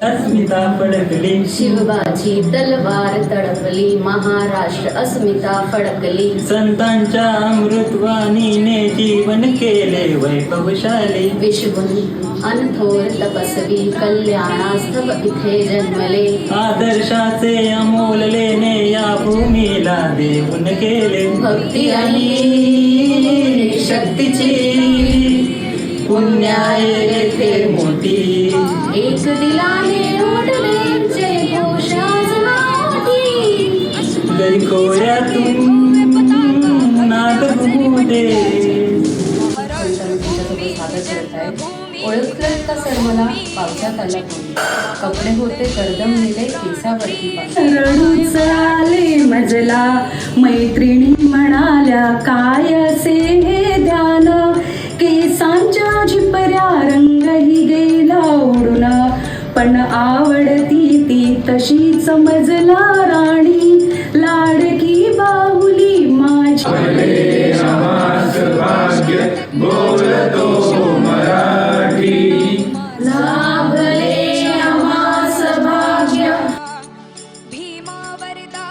अस्मिता फडकली, शिवबाची तलवार तडकली, महाराष्ट्र अस्मिता फडकली. संतांच्या अमृतवाणीने जीवन केले वैभवशाली. विश्वगुण थोर तपस्वी कल्याणास्तव इथे जन्मले. आदर्शाचे अमोल लेणे या भूमीला देऊन केले. भक्ती आणि शक्तीची पुण्याय येथे मोठी, एक दिलाने ओढले जय घोषाच नादी. खोऱ्यातून नाद घुमते. ओळखलं का सर मला पावसात आला कोणी, कपडे होते कर्दम नेले केसावरती पाणी. रडूच आले मजला मैत्रिणी म्हणाल्या काय असे हे ध्यान, केसांच्या झिपऱ्या रंगही गेला उडून, पण आवडती ती तशीच मजला राणी.